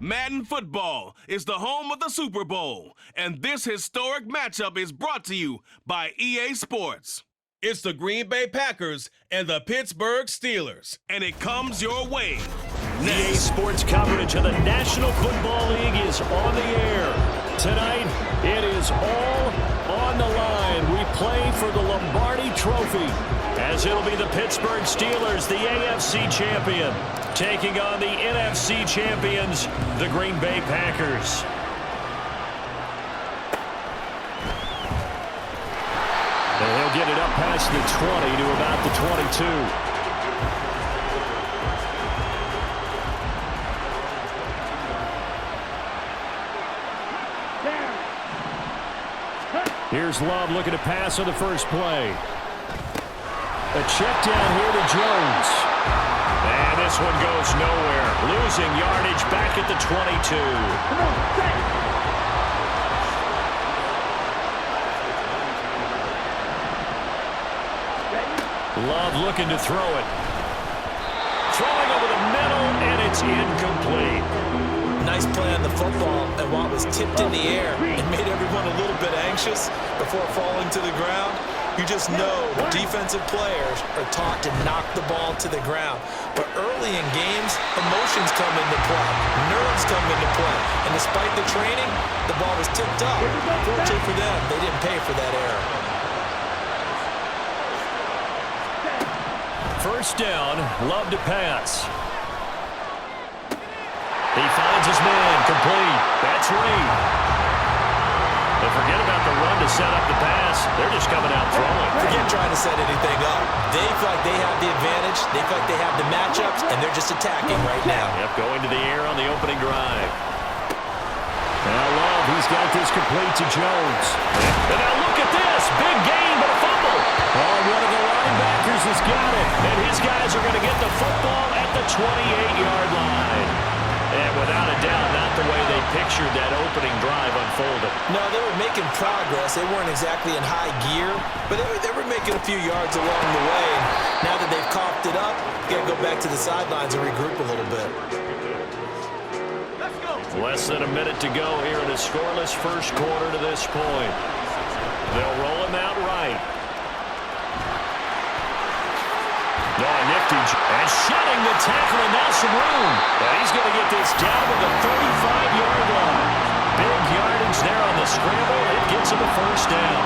Madden football is the home of the Super Bowl, and this historic matchup is brought to you by EA Sports. It's the Green Bay Packers and the Pittsburgh Steelers, and it comes your way. EA Sports coverage of the National Football League is on the air. Tonight, it is all on the line. We play for the Lombardi Trophy, as it'll be the Pittsburgh Steelers, the AFC champion, taking on the NFC champions, the Green Bay Packers. And he'll get it up past the 20 to about the 22. Here's Love looking to pass on the first play. A check down here to Jones. And this one goes nowhere. Losing yardage back at the 22. Love looking to throw it. Throwing over the middle, and it's incomplete. Nice play on the football, and while it was tipped in the air, it made everyone a little bit anxious before falling to the ground. You just know defensive players are taught to knock the ball to the ground. But early in games, emotions come into play, nerves come into play, and despite the training, the ball was tipped up. Fortunately for them, they didn't pay for that error. First down, Love to pass. He finds his man, complete. That's Reed. But forget about the run to set up the pass. They're just coming out throwing. Forget trying to set anything up. They feel like they have the advantage. They feel like they have the matchups, and they're just attacking right now. Yep, going to the air on the opening drive. Now Love, he's got this complete to Jones. And now look at this. Big gain, but a fumble. Oh, one of the linebackers has got it. And his guys are going to get the football at the 28-yard line. And without a doubt, not the way they pictured that opening drive unfolded. No, they were making progress. They weren't exactly in high gear, but they were making a few yards along the way. And now that they've coughed it up, you got to go back to the sidelines and regroup a little bit. Less than a minute to go here in a scoreless first quarter to this point. They'll roll him out right. No, nifty. And shedding the tackle, and now some room. And he's going to get this down to the 35-yard line. Big yardage there on the scramble. It gets him a first down.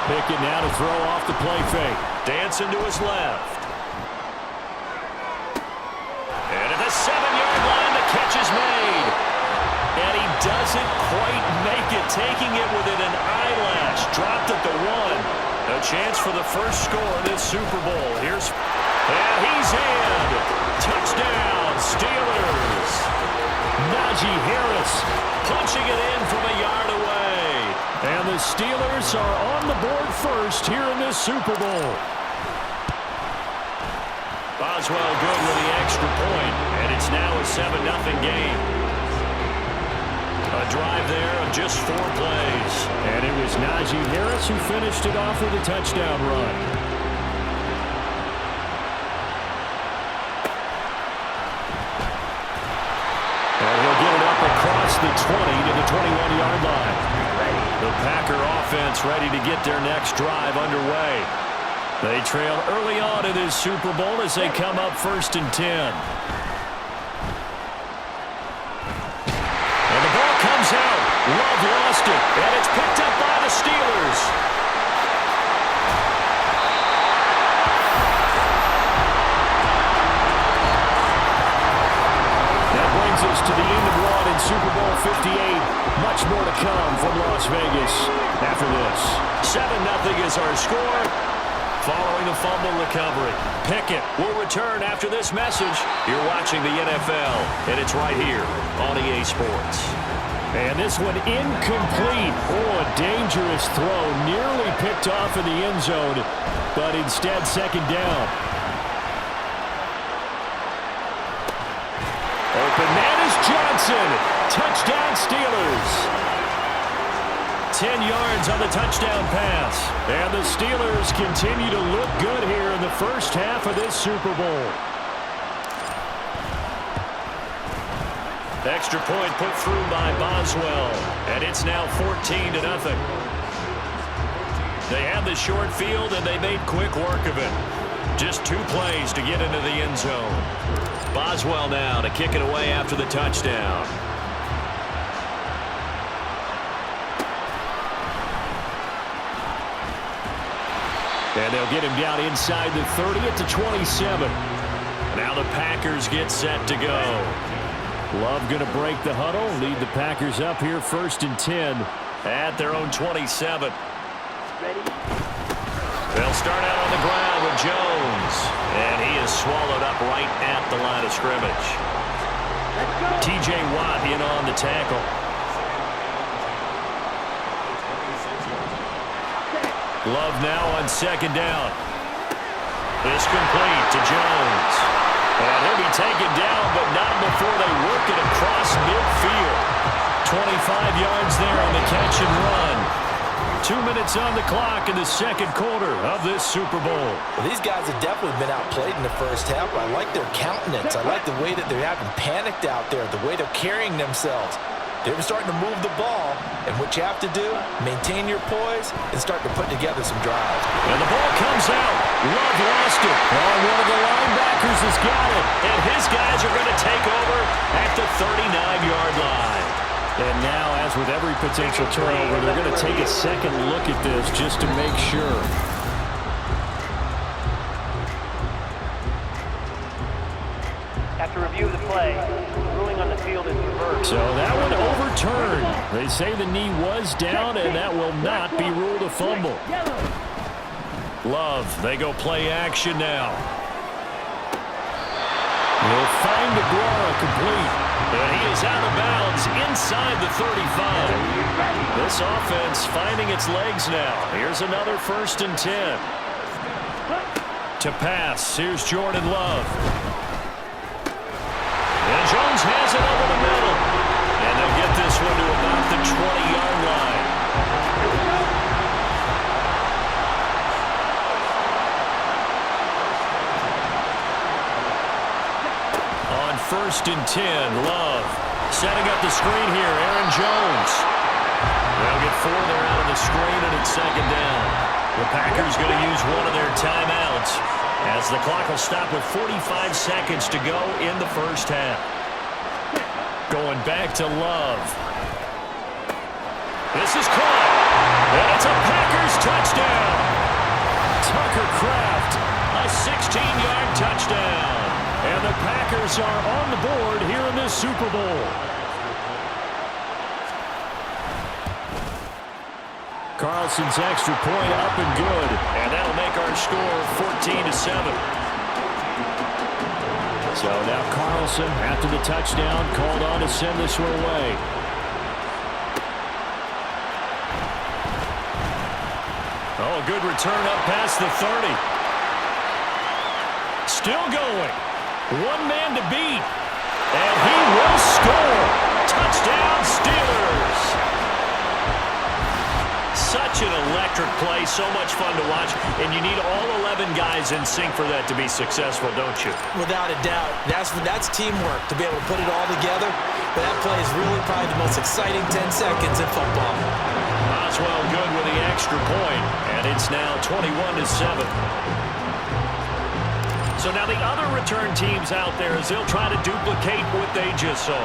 Pickett now to throw off the play fake. Dancing to his left. And at the 7-yard line, the catch is made. And he doesn't quite make it, taking it within an eyelash. Dropped at the 1. A chance for the first score of this Super Bowl. And he's in. Touchdown, Steelers. Najee Harris punching it in from a yard away. And the Steelers are on the board first here in this Super Bowl. Boswell good with the extra point, and it's now a 7-0 game. A drive there of just 4 plays. And it was Najee Harris who finished it off with a touchdown run. And he'll get it up across the 20 to the 21-yard line. The Packer offense ready to get their next drive underway. They trail early on in this Super Bowl as they come up 1st and 10. Out. Love lost it, and it's picked up by the Steelers. That brings us to the end of one in Super Bowl 58. Much more to come from Las Vegas after this. 7-0 is our score. Following the fumble recovery, Pickett will return after this message. You're watching the NFL, and it's right here on EA Sports. And this one incomplete. Oh, a dangerous throw. Nearly picked off in the end zone, but instead second down. Open man is Johnson. Touchdown Steelers. 10 yards on the touchdown pass. And the Steelers continue to look good here in the first half of this Super Bowl. Extra point put through by Boswell, and it's now 14-0. They had the short field, and they made quick work of it. Just 2 plays to get into the end zone. Boswell now to kick it away after the touchdown. And they'll get him down inside the 30 at the 27. Now the Packers get set to go. Love going to break the huddle, lead the Packers up here 1st and 10 at their own 27. They'll start out on the ground with Jones, and he is swallowed up right at the line of scrimmage. T.J. Watt in on the tackle. Love now on 2nd down. It's complete to Jones. And he'll be taken down, but not before they work it across midfield. 25 yards there on the catch and run. 2 minutes on the clock in the 2nd quarter of this Super Bowl. Well, these guys have definitely been outplayed in the first half. I like their countenance. I like the way that they're having panicked out there, the way they're carrying themselves. They're starting to move the ball, and what you have to do, maintain your poise and start to put together some drives. And the ball comes out. Love lost it. Oh, one of the linebackers has got it, and his guys are going to take over at the 39-yard line. And now, as with every potential turnover, they're going to take a second look at this just to make sure. After review of the play, ruling on the field is reversed. So that one overturned. They say the knee was down, and that will not be ruled a fumble. Love, they go play action now. He'll find Aguara complete. And he is out of bounds inside the 35. This offense finding its legs now. Here's another 1st and 10. To pass, here's Jordan Love. And Jones has it over the middle. And they'll get this one to about the 20-yard line. On 1st and 10, Love setting up the screen here. Aaron Jones. They'll get 4 there out of the screen, and it's 2nd down. The Packers going to use one of their timeouts as the clock will stop with 45 seconds to go in the first half. Going back to Love. This is caught. And it's a Packers touchdown. Tucker Kraft, a 16-yard touchdown. And the Packers are on the board here in this Super Bowl. Carlson's extra point up and good. And that'll make our score 14-7. So now Carlson, after the touchdown, called on to send this one away. Oh, a good return up past the 30. Still going. One man to beat. And he will score. Touchdown, Steelers. Such an electric play, so much fun to watch, and you need all 11 guys in sync for that to be successful, don't you? Without a doubt. That's teamwork, to be able to put it all together. But that play is really probably the most exciting 10 seconds in football. Boswell good with the extra point, and it's now 21-7. So now the other return teams out there as they'll try to duplicate what they just saw.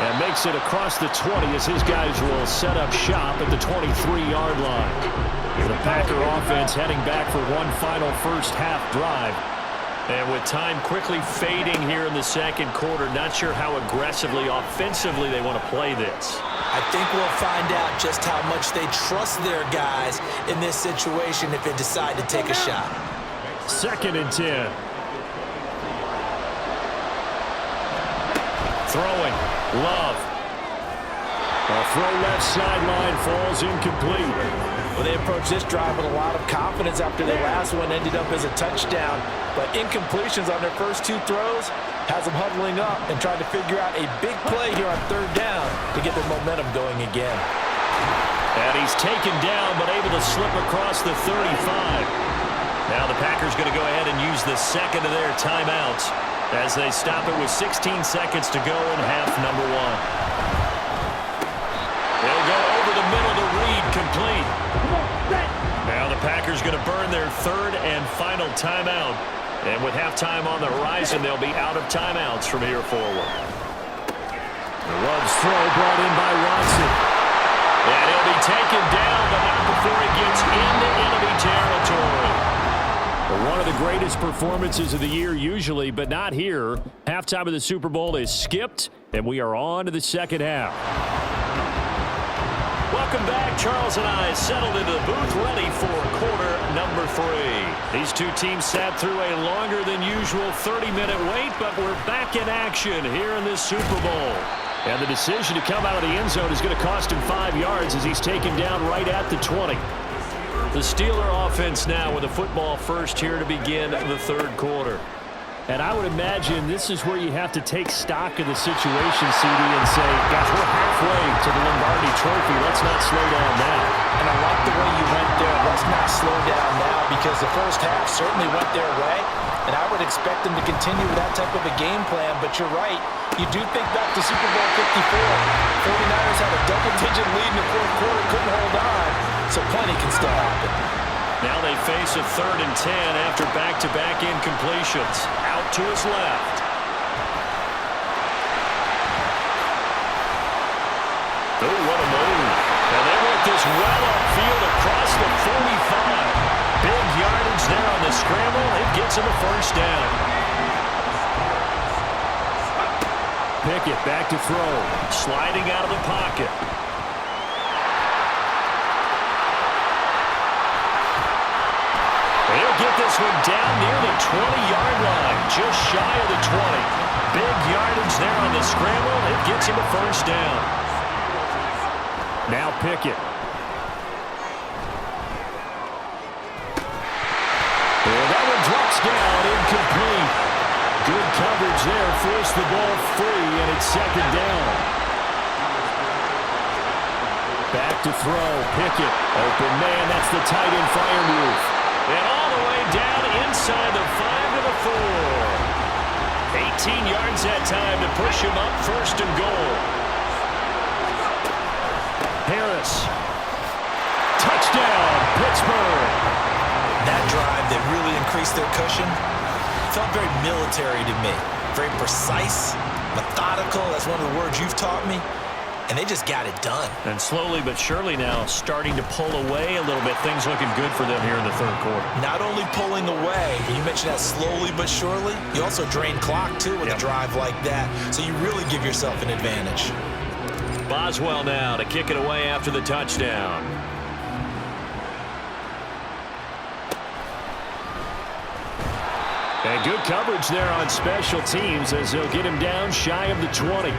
And makes it across the 20 as his guys will set up shop at the 23-yard line. The Packer offense heading back for one final first half drive. And with time quickly fading here in the 2nd quarter, not sure how aggressively, offensively they want to play this. I think we'll find out just how much they trust their guys in this situation if they decide to take a shot. 2nd and 10. Throwing. Love. A throw left sideline falls incomplete. Well, they approached this drive with a lot of confidence after their last one ended up as a touchdown. But incompletions on their first 2 throws has them huddling up and trying to figure out a big play here on 3rd down to get their momentum going again. And he's taken down but able to slip across the 35. Now the Packers going to go ahead and use the second of their timeouts as they stop it with 16 seconds to go in half number one. They'll go over the middle to Reed, complete. Now the Packers going to burn their third and final timeout. And with halftime on the horizon, they'll be out of timeouts from here forward. Love's throw brought in by Watson. And he'll be taken down, but not before he gets into enemy territory. One of the greatest performances of the year usually, but not here. Halftime of the Super Bowl is skipped, and we are on to the second half. Welcome back. Charles and I settled into the booth ready for quarter number 3. These two teams sat through a longer than usual 30-minute wait, but we're back in action here in this Super Bowl. And the decision to come out of the end zone is going to cost him 5 yards as he's taken down right at the 20. The Steeler offense now with a football first here to begin the third quarter. And I would imagine this is where you have to take stock of the situation, CD, and say, guys, we're halfway to the Lombardi Trophy. Let's not slow down now. And I like the way you went there. Let's not slow down now, because the first half certainly went their way. And I would expect them to continue with that type of a game plan. But you're right. You do think back to Super Bowl 54. 49ers had a double-digit lead in the fourth quarter, couldn't hold on. So plenty can still happen. Now they face a 3rd and 10 after back-to-back incompletions. Out to his left. Oh, what a move. And they work this well upfield across the 45. Big yardage there on the scramble. It gets him a first down. Pickett back to throw. Sliding out of the pocket. He'll get this one down near the 20-yard line, just shy of the 20. Big yardage there on the scramble. It gets him a first down. Now Pickett. And that one drops down, incomplete. Good coverage there, forced the ball free, and it's second down. Back to throw, Pickett. Open man, that's the tight end fire move. And all the way down inside the 5 to the 4. 18 yards that time to push him up first and goal. Harris. Touchdown, Pittsburgh. That drive that really increased their cushion felt very military to me. Very precise, methodical. That's one of the words you've taught me. And they just got it done. And slowly but surely now starting to pull away a little bit. Things looking good for them here in the third quarter. Not only pulling away, and you mentioned that slowly but surely, you also drain clock too with a drive like that. So you really give yourself an advantage. Boswell now to kick it away after the touchdown. And good coverage there on special teams as they'll get him down shy of the 20.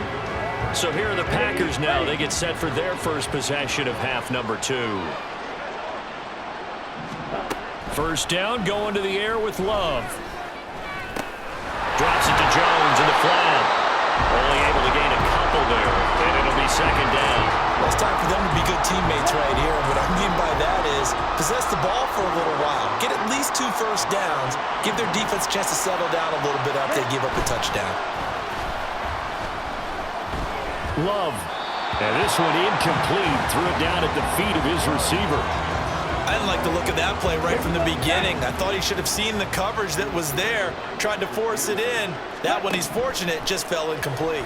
So here are the Packers now. They get set for their first possession of half number 2. First down, going to the air with Love. Drops it to Jones in the flat. Only able to gain a couple there, and it'll be second down. Well, it's time for them to be good teammates right here. And what I mean by that is possess the ball for a little while. Get at least 2 first downs. Give their defense a chance to settle down a little bit after they give up a touchdown. Love. And this one incomplete. Threw it down at the feet of his receiver. I didn't like the look of that play right from the beginning. I thought he should have seen the coverage that was there, tried to force it in. That one, he's fortunate, just fell incomplete.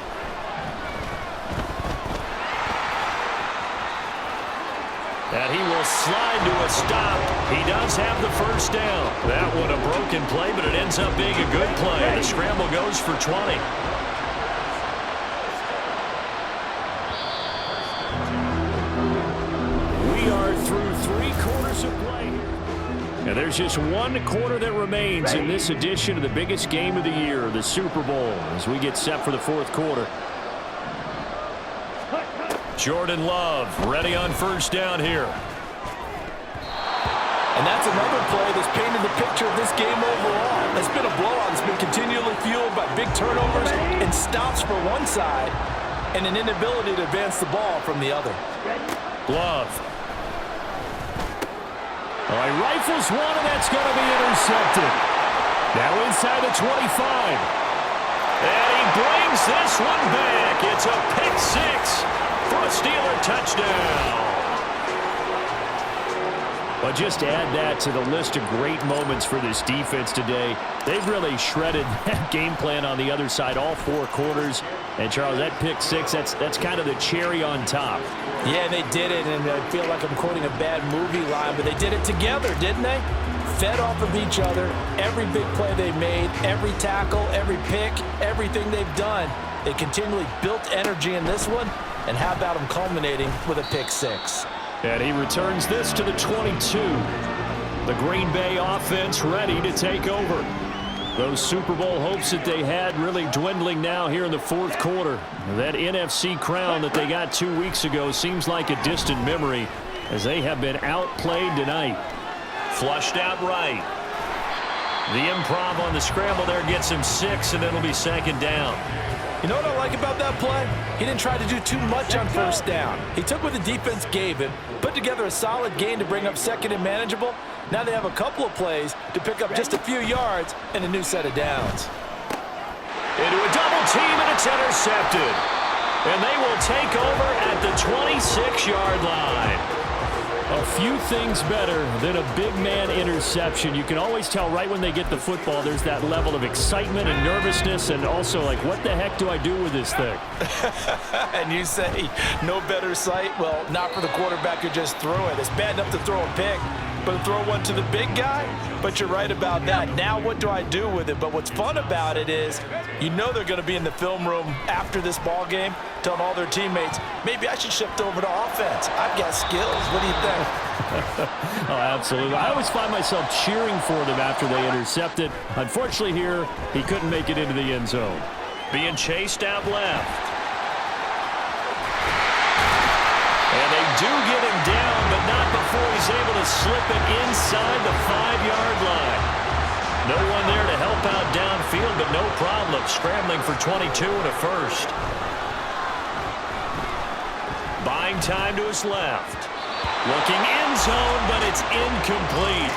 And he will slide to a stop. He does have the first down. That one a broken play, but it ends up being a good play. The scramble goes for 20. Through 3 quarters of play. And there's just 1 quarter that remains in this edition of the biggest game of the year, the Super Bowl, as we get set for the 4th quarter. Jordan Love ready on first down here. And that's another play that's painted the picture of this game overall. It's been a blowout. It's been continually fueled by big turnovers and stops for one side and an inability to advance the ball from the other. Love. Oh, he rifles one, and that's going to be intercepted. Now inside the 25. And he brings this one back. It's a pick six for a Steeler touchdown. But just add that to the list of great moments for this defense today. They've really shredded that game plan on the other side all 4 quarters. And, Charles, that pick six, that's kind of the cherry on top. Yeah, they did it, and I feel like I'm quoting a bad movie line, but they did it together, didn't they? Fed off of each other, every big play they made, every tackle, every pick, everything they've done. They continually built energy in this one, and how about them culminating with a pick six? And he returns this to the 22. The Green Bay offense ready to take over. Those Super Bowl hopes that they had really dwindling now here in the 4th quarter. That NFC crown that they got 2 weeks ago seems like a distant memory as they have been outplayed tonight. Flushed out right. The improv on the scramble there gets him 6, and it'll be 2nd down. You know what I like about that play? He didn't try to do too much on 1st down. He took what the defense gave him, put together a solid gain to bring up 2nd and manageable. Now they have a couple of plays to pick up just a few yards and a new set of downs. Into a double team, and it's intercepted. And they will take over at the 26-yard line. A few things better than a big man interception. You can always tell right when they get the football, there's that level of excitement and nervousness, and also like, what the heck do I do with this thing? And you say, no better sight? Well, not for the quarterback who just threw it. It's bad enough to throw a pick, but to throw one to the big guy? But you're right about that. Now what do I do with it? But what's fun about it is, you know they're going to be in the film room after this ball game, telling all their teammates, maybe I should shift over to offense. I've got skills. What do you think? Oh, absolutely. I always find myself cheering for them after they intercept it. Unfortunately here, he couldn't make it into the end zone. Being chased out left. And they do get him down, but not before he's able to slip it inside the 5-yard line. No one there to help out downfield, but no problem scrambling for 22 and a first. Buying time to his left. Looking end zone, but it's incomplete.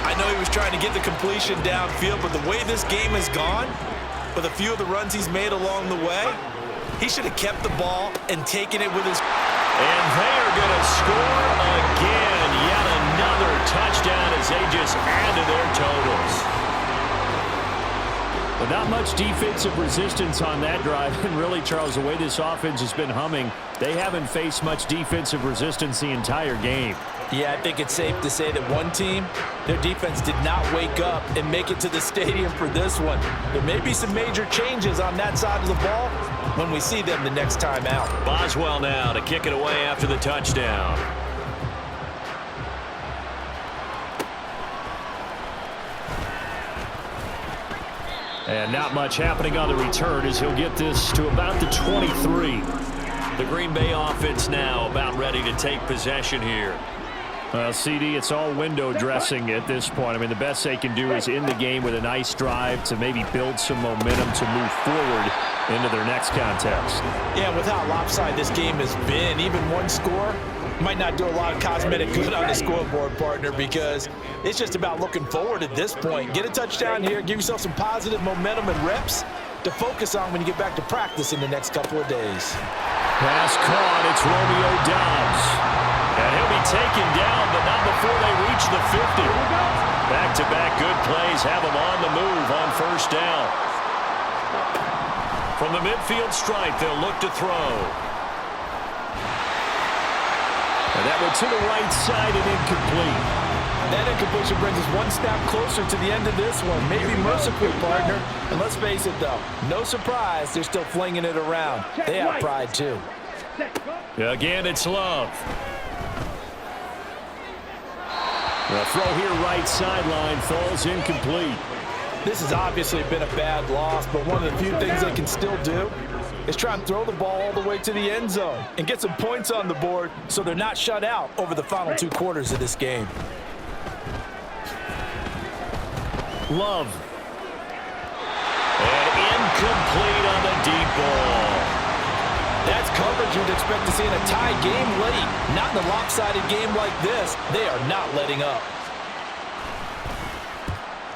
I know he was trying to get the completion downfield, but the way this game has gone, with a few of the runs he's made along the way, he should have kept the ball and taken it with his... And they are going to score again. Yet another touchdown as they just add to their totals. But not much defensive resistance on that drive. And really, Charles, the way this offense has been humming, they haven't faced much defensive resistance the entire game. Yeah, I think it's safe to say that one team, their defense did not wake up and make it to the stadium for this one. There may be some major changes on that side of the ball when we see them the next time out. Boswell now to kick it away after the touchdown. And not much happening on the return as he'll get this to about the 23. The Green Bay offense now about ready to take possession here. CD, it's all window dressing at this point. I mean, the best they can do is in the game with a nice drive to maybe build some momentum to move forward into their next contest. Yeah, with how lopsided this game has been, even one score might not do a lot of cosmetic good on the scoreboard, partner, because it's just about looking forward at this point. Get a touchdown here, give yourself some positive momentum and reps to focus on when you get back to practice in the next couple of days. Pass caught, it's Romeo Doubs. And he'll be taken down, but not before they reach the 50. Back-to-back good plays have him on the move on 1st down. From the midfield stripe, they'll look to throw. And that went to the right side and incomplete. That incompletion brings us one step closer to the end of this one. Maybe mercifully, partner. And let's face it, though, no surprise, they're still flinging it around. They have pride, too. Again, it's Love. The throw here right sideline falls incomplete. This has obviously been a bad loss, but one of the few things they can still do is try and throw the ball all the way to the end zone and get some points on the board so they're not shut out over the final 2 quarters of this game. Love. And incomplete on the deep ball. That's coverage you'd expect to see in a tie game late. Not in a lopsided game like this. They are not letting up.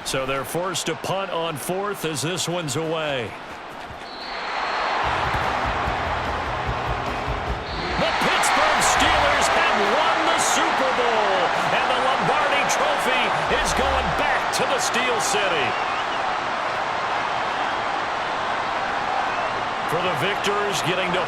So they're forced to punt on 4th as this one's away. The Pittsburgh Steelers have won the Super Bowl, and the Lombardi Trophy is going back to the Steel City. For the victors, getting to